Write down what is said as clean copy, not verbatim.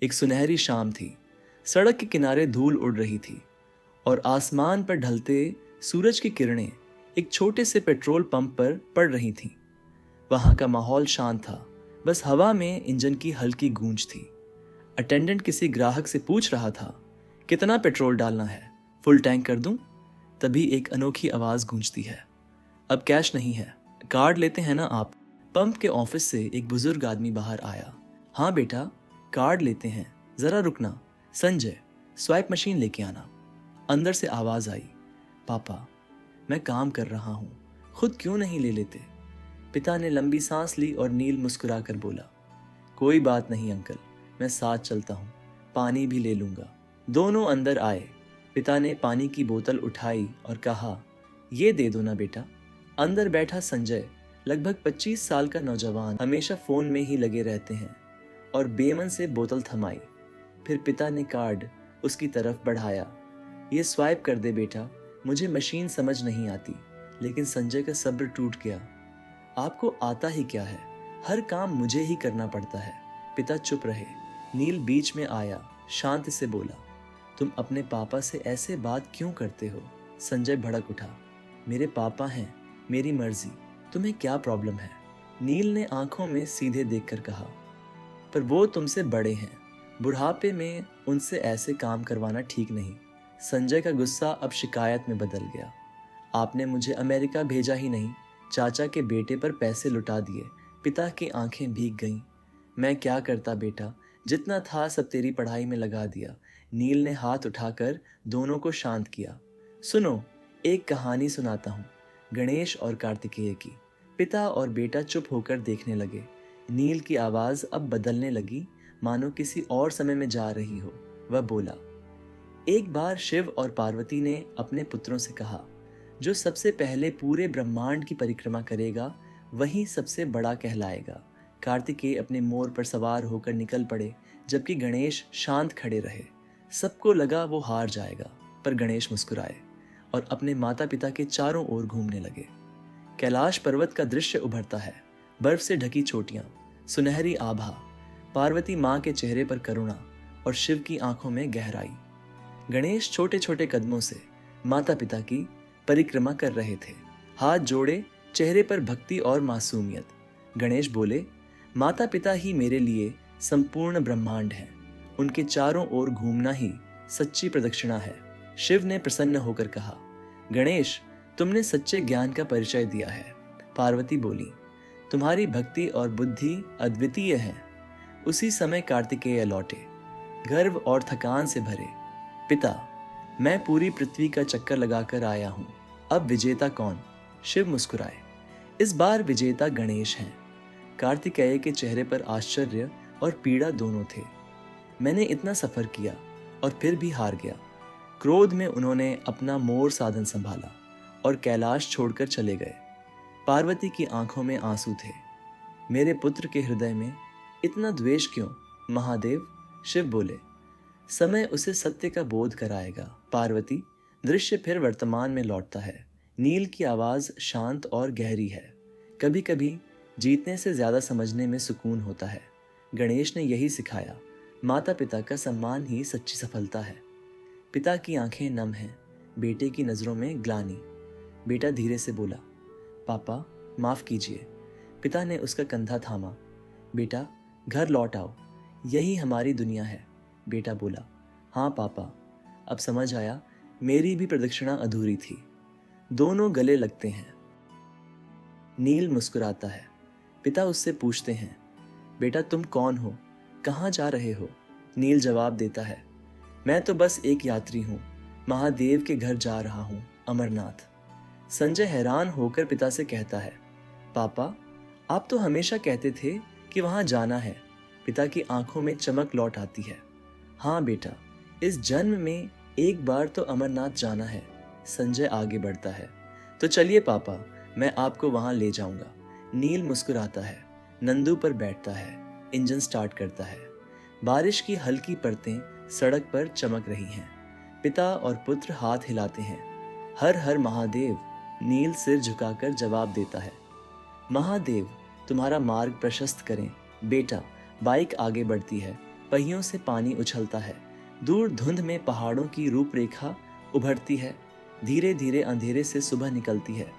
एक सुनहरी शाम थी। सड़क के किनारे धूल उड़ रही थी और आसमान पर ढलते सूरज की किरणें एक छोटे से पेट्रोल पंप पर पड़ रही थीं। वहां का माहौल शांत था, बस हवा में इंजन की हल्की गूंज थी। अटेंडेंट किसी ग्राहक से पूछ रहा था, कितना पेट्रोल डालना है, फुल टैंक कर दूं? तभी एक अनोखी आवाज गूंजती है, अब कैश नहीं है, कार्ड लेते हैं ना आप? पंप के ऑफिस से एक बुजुर्ग आदमी बाहर आया। हाँ बेटा, कार्ड लेते हैं, जरा रुकना। संजय, स्वाइप मशीन लेके आना। अंदर से आवाज आई, पापा मैं काम कर रहा हूँ, खुद क्यों नहीं ले लेते? पिता ने लंबी सांस ली और नील मुस्कुरा कर बोला, कोई बात नहीं अंकल, मैं साथ चलता हूँ, पानी भी ले लूंगा। दोनों अंदर आए। पिता ने पानी की बोतल उठाई और कहा, ये दे दो ना बेटा। अंदर बैठा संजय, लगभग 25 साल का नौजवान, हमेशा फोन में ही लगे रहते हैं, और बेमन से बोतल थमाई। फिर पिता ने कार्ड उसकी तरफ बढ़ाया। ये स्वाइप कर दे बेटा, मुझे मशीन समझ नहीं आती। लेकिन संजय का सब्र टूट गया। आपको आता ही क्या है, हर काम मुझे ही करना पड़ता है। पिता चुप रहे। नील बीच में आया, शांत से बोला, तुम अपने पापा से ऐसे बात क्यों करते हो? संजय भड़क उठा, मेरे पापा हैं, मेरी मर्जी, तुम्हें क्या प्रॉब्लम है? नील ने आंखों में सीधे देखकर कहा, पर वो तुमसे बड़े हैं, बुढ़ापे में उनसे ऐसे काम करवाना ठीक नहीं। संजय का गुस्सा अब शिकायत में बदल गया। आपने मुझे अमेरिका भेजा ही नहीं, चाचा के बेटे पर पैसे लुटा दिए। पिता की आंखें भीग गईं। मैं क्या करता बेटा, जितना था सब तेरी पढ़ाई में लगा दिया। नील ने हाथ उठाकर दोनों को शांत किया। सुनो, एक कहानी सुनाता हूँ, गणेश और कार्तिकेय की। पिता और बेटा चुप होकर देखने लगे। नील की आवाज अब बदलने लगी, मानो किसी और समय में जा रही हो। वह बोला, एक बार शिव और पार्वती ने अपने पुत्रों से कहा, जो सबसे पहले पूरे ब्रह्मांड की परिक्रमा करेगा वही सबसे बड़ा कहलाएगा। कार्तिकेय अपने मोर पर सवार होकर निकल पड़े, जबकि गणेश शांत खड़े रहे। सबको लगा वो हार जाएगा, पर गणेश मुस्कुराए और अपने माता पिता के चारों ओर घूमने लगे। कैलाश पर्वत का दृश्य उभरता है, बर्फ से ढकी चोटियां, सुनहरी आभा, पार्वती माँ के चेहरे पर करुणा और शिव की आंखों में गहराई। गणेश छोटे छोटे कदमों से माता पिता की परिक्रमा कर रहे थे, हाथ जोड़े, चेहरे पर भक्ति और मासूमियत। गणेश बोले, माता पिता ही मेरे लिए संपूर्ण ब्रह्मांड है, उनके चारों ओर घूमना ही सच्ची प्रदक्षिणा है। शिव ने प्रसन्न होकर कहा, गणेश तुमने सच्चे ज्ञान का परिचय दिया है। पार्वती बोली, तुम्हारी भक्ति और बुद्धि अद्वितीय है। उसी समय कार्तिकेय लौटे, गर्व और थकान से भरे। पिता, मैं पूरी पृथ्वी का चक्कर लगाकर आया हूं, अब विजेता कौन? शिव मुस्कुराए, इस बार विजेता गणेश हैं। कार्तिकेय के चेहरे पर आश्चर्य और पीड़ा दोनों थे। मैंने इतना सफर किया और फिर भी हार गया। क्रोध में उन्होंने अपना मोर साधन संभाला और कैलाश छोड़कर चले गए। पार्वती की आंखों में आंसू थे। मेरे पुत्र के हृदय में इतना द्वेष क्यों महादेव? शिव बोले, समय उसे सत्य का बोध कराएगा। पार्वती, दृश्य फिर वर्तमान में लौटता है। नील की आवाज शांत और गहरी है। कभी कभी जीतने से ज्यादा समझने में सुकून होता है। गणेश ने यही सिखाया, माता पिता का सम्मान ही सच्ची सफलता है। पिता की आंखें नम हैं, बेटे की नजरों में ग्लानि। बेटा धीरे से बोला, पापा माफ कीजिए। पिता ने उसका कंधा थामा। बेटा घर लौट आओ, यही हमारी दुनिया है। बेटा बोला, हाँ पापा, अब समझ आया, मेरी भी प्रदक्षिणा अधूरी थी। दोनों गले लगते हैं। नील मुस्कुराता है। पिता उससे पूछते हैं, बेटा तुम कौन हो, कहाँ जा रहे हो? नील जवाब देता है, मैं तो बस एक यात्री हूँ, महादेव के घर जा रहा हूँ, अमरनाथ। संजय हैरान होकर पिता से कहता है, पापा आप तो हमेशा कहते थे कि वहां जाना है। पिता की आंखों में चमक लौट आती है। हाँ बेटा, इस जन्म में एक बार तो अमरनाथ जाना है। संजय आगे बढ़ता है, तो चलिए पापा, मैं आपको वहां ले जाऊंगा। नील मुस्कुराता है, नंदू पर बैठता है, इंजन स्टार्ट करता है। बारिश की हल्की परतें सड़क पर चमक रही हैं। पिता और पुत्र हाथ हिलाते हैं। हर हर महादेव। नील सिर झुकाकर जवाब देता है, महादेव तुम्हारा मार्ग प्रशस्त करें। बेटा, बाइक आगे बढ़ती है। पहियों से पानी उछलता है। दूर धुंध में पहाड़ों की रूपरेखा उभरती है। धीरे धीरे अंधेरे से सुबह निकलती है